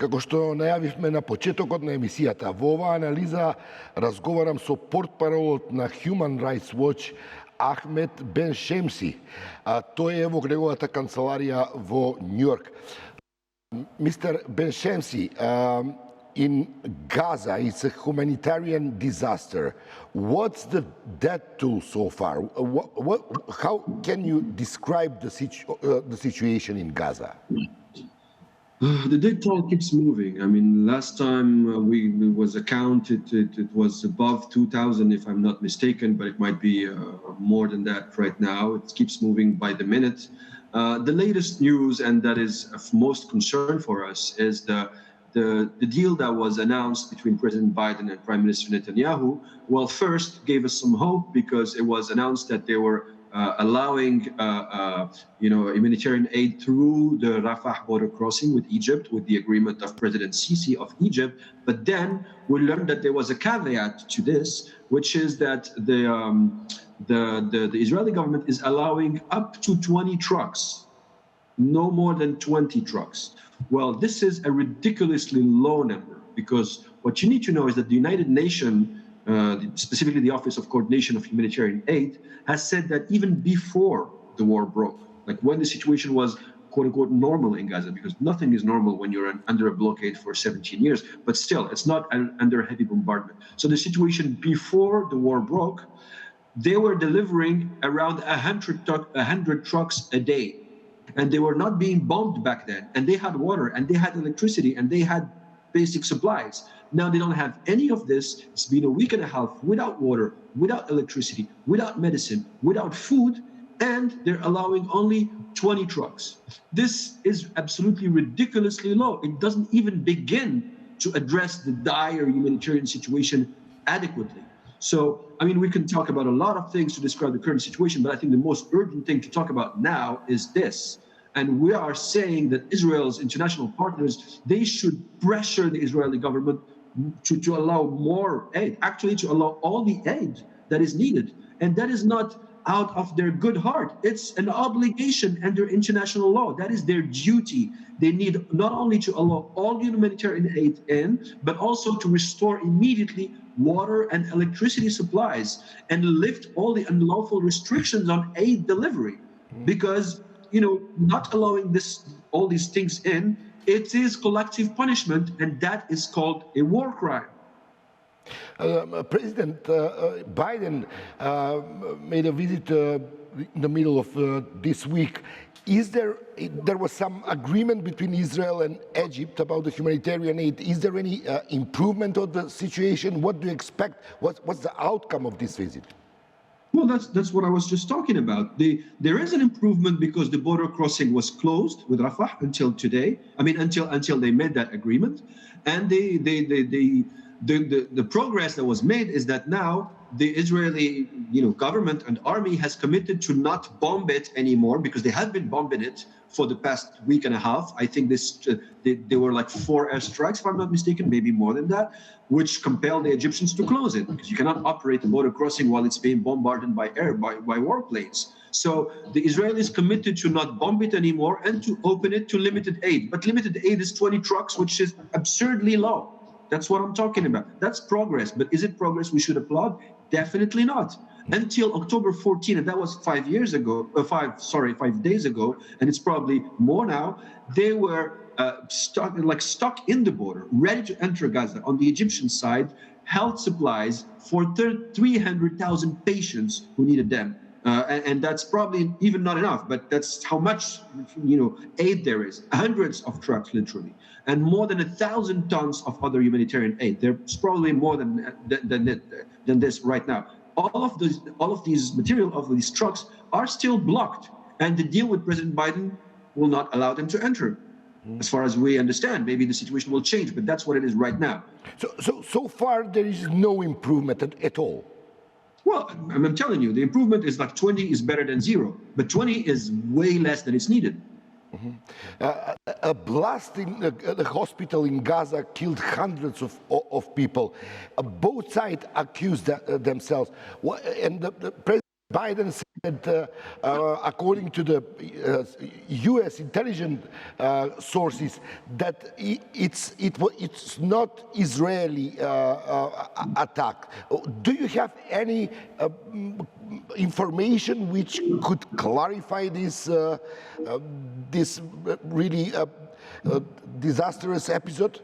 Како што најавивме на почетокот на емисијата, во оваа анализа разговарам со портпаролот на Human Rights Watch Ахмед Беншемси. Тој е во неговата канцеларија во Њујорк. Mr. Bеншемси, in Gaza, it's a humanitarian disaster. What's the death toll so far? How can you describe the situation in Gaza? The death toll keeps moving. I mean, last time it was accounted, it was above 2,000, if I'm not mistaken, but it might be more than that right now. It keeps moving by the minute. The latest news, and that is of most concern for us, is the deal that was announced between President Biden and Prime Minister Netanyahu. Well, first gave us some hope because it was announced that they were allowing humanitarian aid through the Rafah border crossing with Egypt, with the agreement of President Sisi of Egypt. But then we learned that there was a caveat to this, which is that the Israeli government is allowing up to 20 trucks, no more than 20 trucks. Well, this is a ridiculously low number, because what you need to know is that the United Nations, specifically the Office of Coordination of Humanitarian Aid, has said that even before the war broke, like when the situation was quote unquote normal in Gaza, because nothing is normal when you're under a blockade for 17 years, but still it's not under heavy bombardment. So the situation before the war broke, they were delivering around 100 trucks a day. And they were not being bombed back then. And they had water, and they had electricity, and they had basic supplies. Now they don't have any of this. It's been a week and a half without water, without electricity, without medicine, without food, and they're allowing only 20 trucks. This is absolutely ridiculously low. It doesn't even begin to address the dire humanitarian situation adequately. So, I mean, we can talk about a lot of things to describe the current situation, but I think the most urgent thing to talk about now is this. And we are saying that Israel's international partners, they should pressure the Israeli government to allow more aid, actually to allow all the aid that is needed. And that is not out of their good heart. It's an obligation under international law. That is their duty. They need not only to allow all humanitarian aid in, but also to restore immediately water and electricity supplies and lift all the unlawful restrictions on aid delivery. Because, not allowing all these things in, it is collective punishment, and that is called a war crime. President Biden made a visit in the middle of this week. There was some agreement between Israel and Egypt about the humanitarian aid. Is there any improvement of the situation? What do you expect? What's the outcome of this visit? Well, that's what I was just talking about. There is an improvement because the border crossing was closed with Rafah until today. I mean, until they made that agreement, and the progress that was made is that now the Israeli government and army has committed to not bomb it anymore, because they had been bombing it for the past week and a half. I think there were like 4 airstrikes, if I'm not mistaken, maybe more than that, which compelled the Egyptians to close it, because you cannot operate the border crossing while it's being bombarded by air, by warplanes. So the Israelis committed to not bomb it anymore and to open it to limited aid. But limited aid is 20 trucks, which is absurdly low. That's what I'm talking about. That's progress. But is it progress we should applaud? Definitely not. Until October 14, and that was 5 days ago, and it's probably more now, they were stuck in the border, ready to enter Gaza. On the Egyptian side, health supplies for 300,000 patients who needed them. And that's probably even not enough, but that's how much aid there is. Hundreds of trucks, literally, and more than 1,000 tons of other humanitarian aid. There's probably more than this right now. All of these trucks are still blocked, and the deal with President Biden will not allow them to enter. As far as we understand, maybe the situation will change, but that's what it is right now. So far, there is no improvement at all. Well, I'm telling you, the improvement is like 20 is better than 0, but 20 is way less than it's needed. A blast in the hospital in Gaza killed hundreds of people. Both sides accused themselves. And the president Biden said, according to the U.S. intelligence sources, that it's not Israeli attack. Do you have any information which could clarify this this really disastrous episode?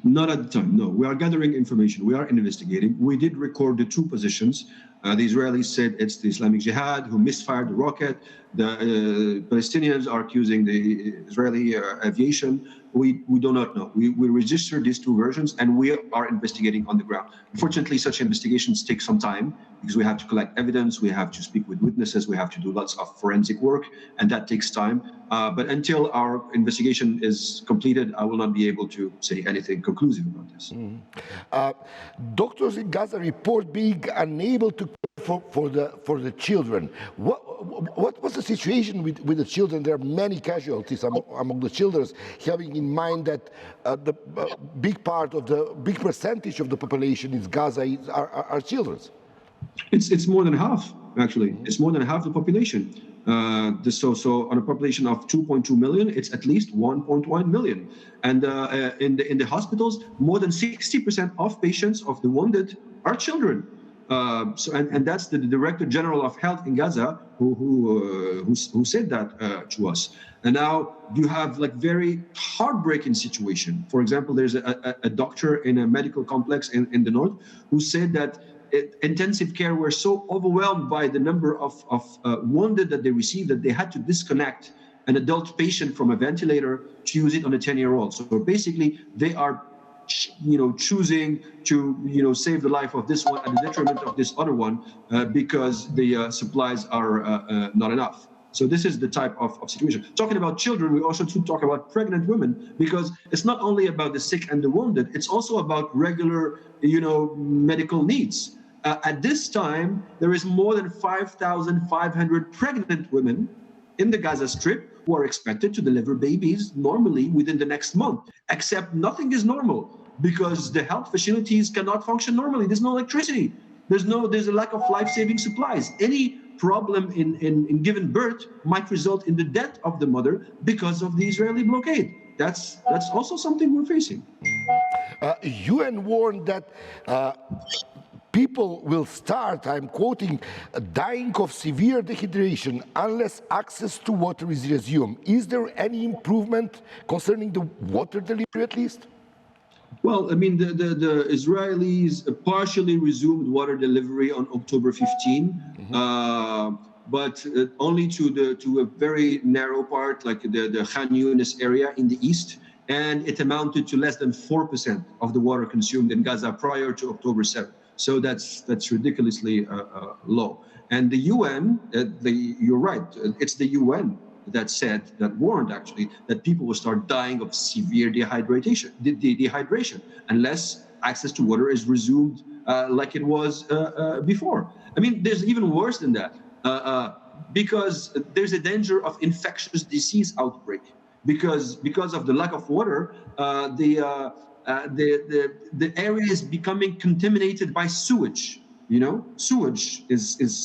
Not at the time, no. We are gathering information. We are investigating. We did record the two positions. The Israelis said it's the Islamic Jihad who misfired the rocket. The Palestinians are accusing the Israeli aviation. We do not know. We registered these two versions and we are investigating on the ground. Unfortunately, such investigations take some time because we have to collect evidence, we have to speak with witnesses, we have to do lots of forensic work, and that takes time. But until our investigation is completed, I will not be able to say anything conclusive about this. Doctors in Gaza report being unable to care for the children. What was the situation with the children? There are many casualties among the children, having in mind that the big percentage of the population in Gaza are children. It's more than half, actually. It's more than half the population. So on a population of 2.2 million, it's at least 1.1 million. And in the hospitals, more than 60% of patients of the wounded are children. And that's the Director General of Health in Gaza who said that to us. And now you have like very heartbreaking situation. For example, there's a doctor in a medical complex in the north who said that intensive care were so overwhelmed by the number of wounded that they received that they had to disconnect an adult patient from a ventilator to use it on a 10-year-old. So basically, they are choosing to save the life of this one at the detriment of this other one because the supplies are not enough. So this is the type of situation. Talking about children, we also should talk about pregnant women, because it's not only about the sick and the wounded, it's also about regular, medical needs. At this time, there is more than 5,500 pregnant women in the Gaza Strip who are expected to deliver babies normally within the next month, except nothing is normal because the health facilities cannot function normally. There's no electricity. There's a lack of life-saving supplies. Any problem in giving birth might result in the death of the mother because of the Israeli blockade. That's also something we're facing. UN warned that people will start, I'm quoting, dying of severe dehydration unless access to water is resumed. Is there any improvement concerning the water delivery at least? Well, I mean, the Israelis partially resumed water delivery on October 15, but only to a very narrow part, like the Khan Yunis area in the east, and it amounted to less than 4% of the water consumed in Gaza prior to October 7. So that's ridiculously low. And the UN, you're right, it's the UN that warned actually that people will start dying of severe dehydration unless access to water is resumed like it was before. I mean, there's even worse than that because there's a danger of infectious disease outbreak because of the lack of water. The area is becoming contaminated by sewage. Sewage is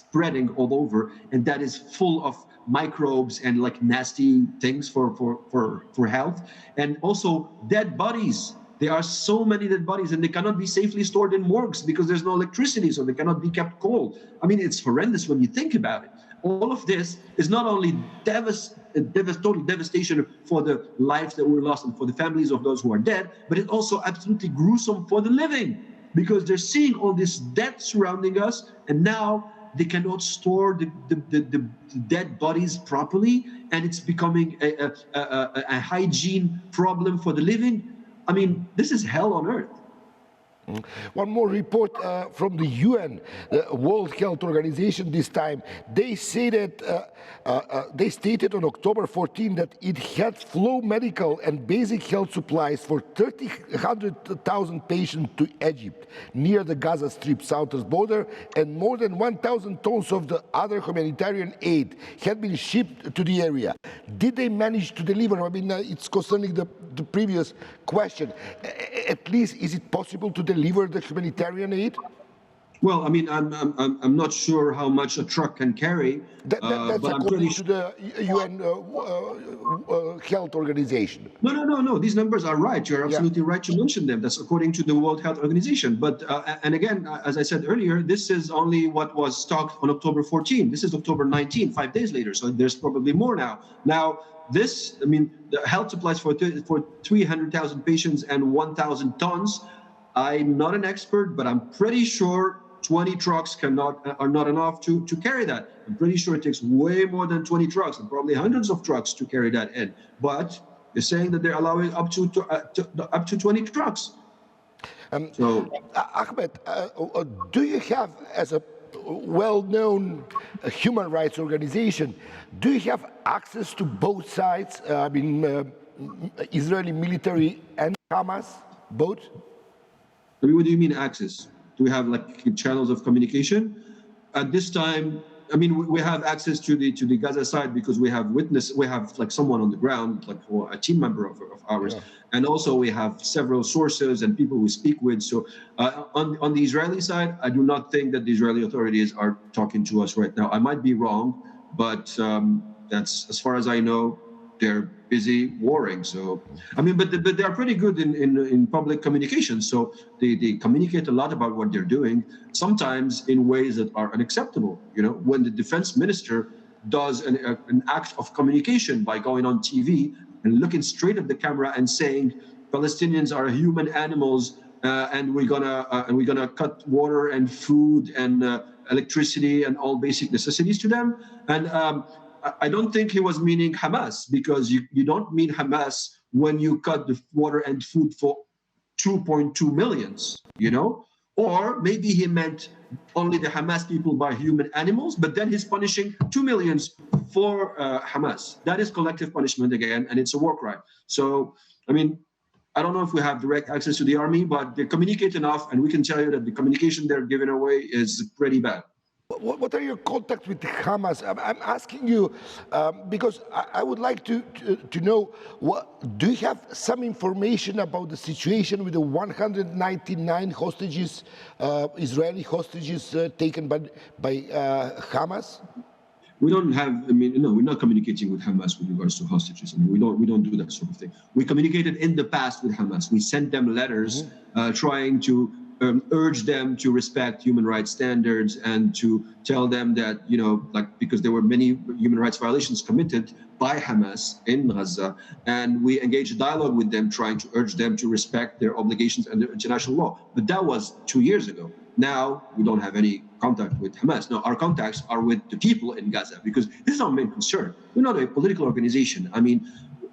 spreading all over, and that is full of microbes and like nasty things for health, and also dead bodies. There are so many dead bodies, and they cannot be safely stored in morgues because there's no electricity, so they cannot be kept cold. I mean, it's horrendous when you think about it. All of this is not only total devastation for the lives that were lost and for the families of those who are dead, but it's also absolutely gruesome for the living because they're seeing all this death surrounding us, and now they cannot store the dead bodies properly, and it's becoming a hygiene problem for the living. I mean, this is hell on earth. One more report from the UN, the World Health Organization this time. They say that they stated on October 14 that it had flow medical and basic health supplies for 100,000 patients to Egypt near the Gaza Strip southern border, and more than 1,000 tons of the other humanitarian aid had been shipped to the area. Did they manage to deliver? I mean, it's concerning the previous question. At least, is it possible to deliver the humanitarian aid? Well, I mean, I'm not sure how much a truck can carry, That's but I'm pretty according to the UN Health Organization. No. These numbers are right. You're Yeah. absolutely right to mention them. That's according to the World Health Organization. But and again, as I said earlier, this is only what was stocked on October 14. This is October 19, 5 days later. So there's probably more now. Now, this, I mean, the health supplies for 300,000 patients and 1,000 tons. I'm not an expert, but I'm pretty sure 20 trucks are not enough to carry that. I'm pretty sure it takes way more than 20 trucks and probably hundreds of trucks to carry that in. But they're saying that they're allowing up to 20 trucks. So, Ahmed, do you have, as a well-known human rights organization, do you have access to both sides? I mean, Israeli military and Hamas, both? I mean, what do you mean access? Do we have like channels of communication? At this time, I mean, we have access to the Gaza side because we have like someone on the ground, like a team member of ours, and also we have several sources and people we speak with. So on the Israeli side, I do not think that the Israeli authorities are talking to us right now. I might be wrong, but that's as far as I know. They're busy warring. So, I mean, but they are pretty good in public communication. So they communicate a lot about what they're doing, sometimes in ways that are unacceptable. You know, when the defense minister does an act of communication by going on TV and looking straight at the camera and saying Palestinians are human animals and we're gonna cut water and food and electricity and all basic necessities to them. And I don't think he was meaning Hamas, because you don't mean Hamas when you cut the water and food for 2.2 millions, you know? Or maybe he meant only the Hamas people by human animals, but then he's punishing 2 millions for Hamas. That is collective punishment again, and it's a war crime. So, I mean, I don't know if we have direct access to the army, but they communicate enough, and we can tell you that the communication they're giving away is pretty bad. What are your contacts with Hamas? I'm asking you because I would like to know, do you have some information about the situation with the 199 hostages, Israeli hostages taken by Hamas? We don't have, I mean, no, we're not communicating with Hamas with regards to hostages. I mean, we don't do that sort of thing. We communicated in the past with Hamas. We sent them letters trying to urge them to respect human rights standards and to tell them that, you know, like, because there were many human rights violations committed by Hamas in Gaza, and we engaged a dialogue with them, trying to urge them to respect their obligations under international law. But that was 2 years ago. Now we don't have any contact with Hamas. No, our contacts are with the people in Gaza, because this is our main concern. We're not a political organization. I mean,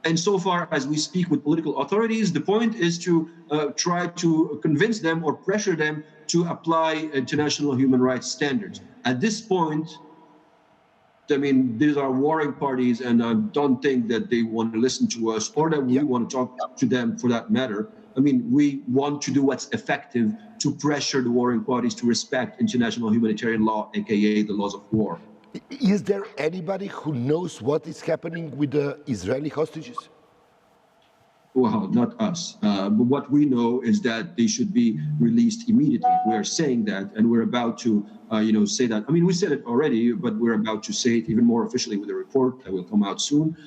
and so far as we speak with political authorities, the point is to try to convince them or pressure them to apply international human rights standards. At this point, I mean, these are warring parties, and I don't think that they want to listen to us, or that we want to talk to them for that matter. I mean, we want to do what's effective to pressure the warring parties to respect international humanitarian law, aka the laws of war. Is there anybody who knows what is happening with the Israeli hostages? Well, not us. But what we know is that they should be released immediately. We are saying that, and we're about to, say that. I mean, we said it already, but we're about to say it even more officially with a report that will come out soon,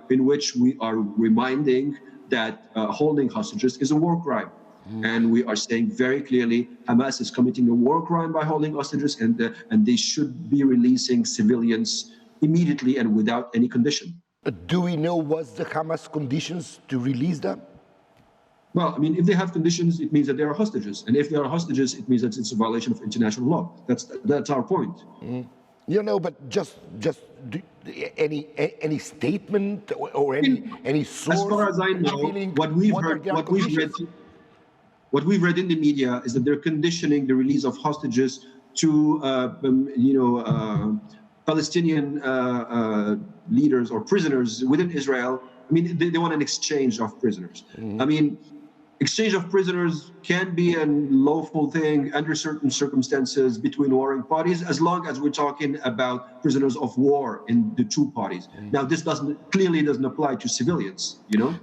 in which we are reminding that holding hostages is a war crime. And we are saying very clearly, Hamas is committing a war crime by holding hostages, and they should be releasing civilians immediately and without any condition. Do we know what's the Hamas conditions to release them? Well, I mean, if they have conditions, it means that they are hostages. And if they are hostages, it means that it's a violation of international law. That's our point. You know, but just any statement or any source? As far as I know, what we've read in the media is that they're conditioning the release of hostages to, Palestinian leaders or prisoners within Israel. I mean, they want an exchange of prisoners. I mean, exchange of prisoners can be a lawful thing under certain circumstances between warring parties, as long as we're talking about prisoners of war in the two parties. Now, this clearly doesn't apply to civilians. You know,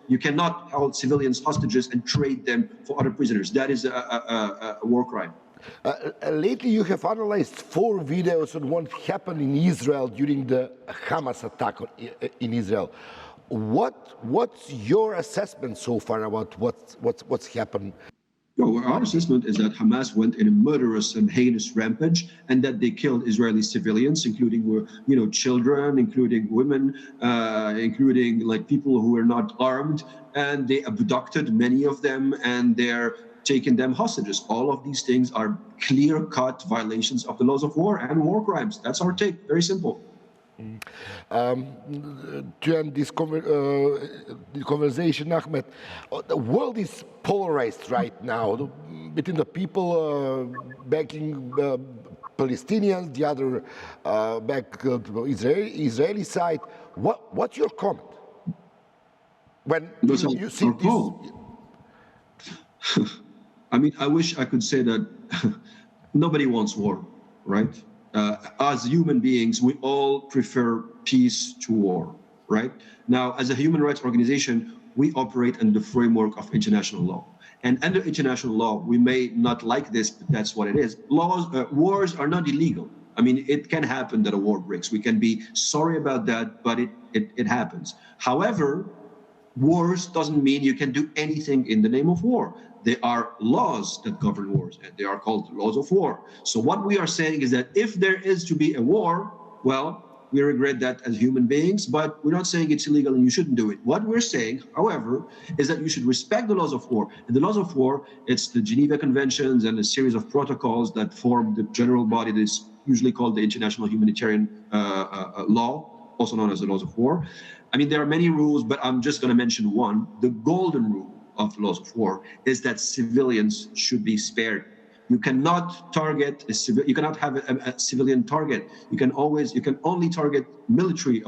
you cannot hold civilians hostages and trade them for other prisoners. That is a war crime. Lately, you have analyzed 4 videos on what happened in Israel during the Hamas attack in Israel. What's your assessment so far about what's happened? No, our assessment is that Hamas went in a murderous and heinous rampage, and that they killed Israeli civilians, including children, including women, including like people who were not armed, and they abducted many of them, and they're taking them hostages. All of these things are clear-cut violations of the laws of war and war crimes. That's our take. Very simple. To end this the conversation, Ahmed, the world is polarized right now between the people backing Palestinians, the other back the Israeli side. What's your comment when you see this? I mean, I wish I could say that nobody wants war, right? As human beings, we all prefer peace to war, right? Now, as a human rights organization, we operate under the framework of international law. And under international law, we may not like this, but that's what it is. Wars are not illegal. I mean, it can happen that a war breaks. We can be sorry about that, but it happens. However, wars doesn't mean you can do anything in the name of war. There are laws that govern wars, and they are called laws of war. So what we are saying is that if there is to be a war, well, we regret that as human beings, but we're not saying it's illegal and you shouldn't do it. What we're saying, however, is that you should respect the laws of war. And the laws of war, it's the Geneva Conventions and a series of protocols that form the general body that is usually called the International Humanitarian Law, also known as the laws of war. I mean, there are many rules, but I'm just going to mention one. The golden rule of the laws of war is that civilians should be spared. You cannot target you cannot have a civilian target. You can only target military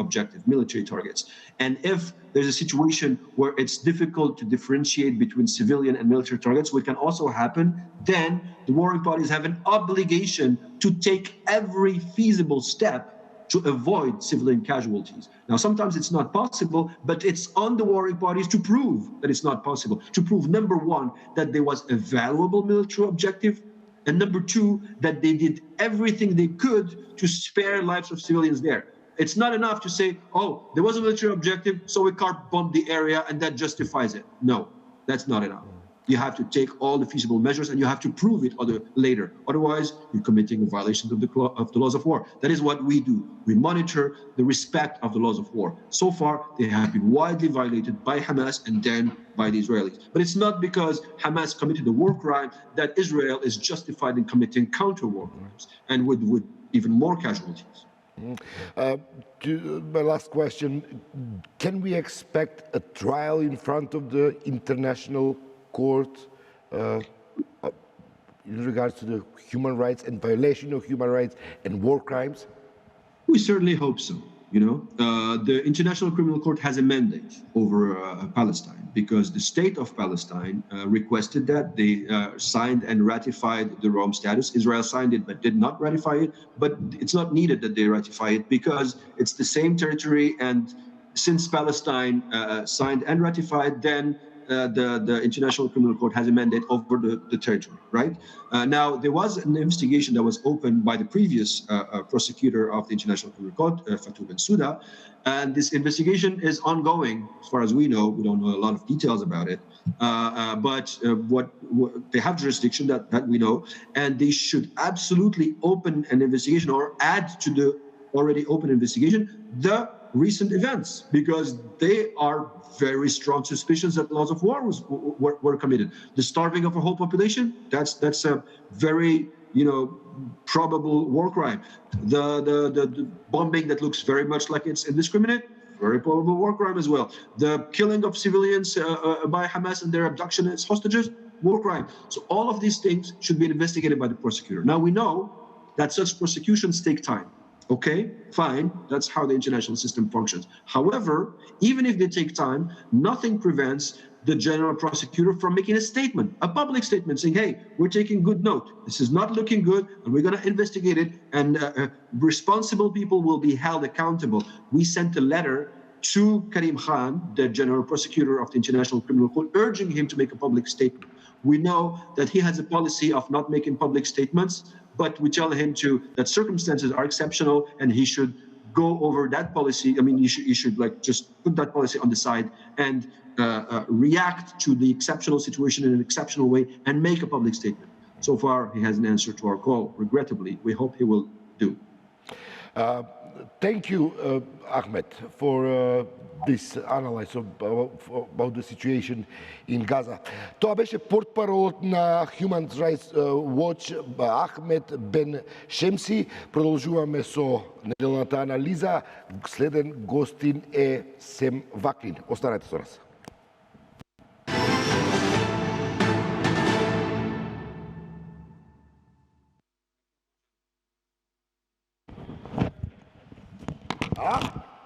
targets. And if there's a situation where it's difficult to differentiate between civilian and military targets, which can also happen, then the warring parties have an obligation to take every feasible step to avoid civilian casualties. Now, sometimes it's not possible, but it's on the warring parties to prove that it's not possible. To prove, number one, that there was a valuable military objective, and number two, that they did everything they could to spare lives of civilians there. It's not enough to say, oh, there was a military objective, so we can't bomb the area, and that justifies it. No, that's not enough. You have to take all the feasible measures, and you have to prove it later. Otherwise, you're committing a violation of the laws of war. That is what we do. We monitor the respect of the laws of war. So far, they have been widely violated by Hamas and then by the Israelis. But it's not because Hamas committed a war crime that Israel is justified in committing counter-war crimes and with even more casualties. My last question, can we expect a trial in front of the International Court in regards to the human rights and violation of human rights and war crimes? We certainly hope so. The International Criminal Court has a mandate over Palestine because the state of Palestine requested that. They signed and ratified the Rome Statute. Israel signed it but did not ratify it. But it's not needed that they ratify it because it's the same territory. And since Palestine signed and ratified, then the International Criminal Court has a mandate over the territory, right? Now, there was an investigation that was opened by the previous prosecutor of the International Criminal Court, Fatou Bensouda, and this investigation is ongoing. As far as we know, we don't know a lot of details about it, but they have jurisdiction that we know, and they should absolutely open an investigation or add to the already open investigation the recent events, because they are very strong suspicions that laws of war were committed. The starving of a whole population, that's a very probable war crime. The bombing that looks very much like it's indiscriminate, very probable war crime as well. The killing of civilians by Hamas and their abduction as hostages, war crime. So all of these things should be investigated by the prosecutor. Now we know that such prosecutions take time. Okay, fine, that's how the international system functions. However, even if they take time, nothing prevents the general prosecutor from making a statement, a public statement saying, hey, we're taking good note. This is not looking good, and we're going to investigate it, and responsible people will be held accountable. We sent a letter to Karim Khan, the general prosecutor of the International Criminal Court, urging him to make a public statement. We know that he has a policy of not making public statements, but we tell him that circumstances are exceptional and he should go over that policy. I mean, he should like just put that policy on the side and react to the exceptional situation in an exceptional way and make a public statement. So far, he hasn't answered to our call. Regrettably, we hope he will do. Thank you, Ahmed, for this analysis about the situation in Gaza. Тоа беше портпаролот на Human Rights Watch Ахмед Беншемски. Продолжуваме со неделната анализа. Следен гостин е Сем Ваклин. Останете со нас.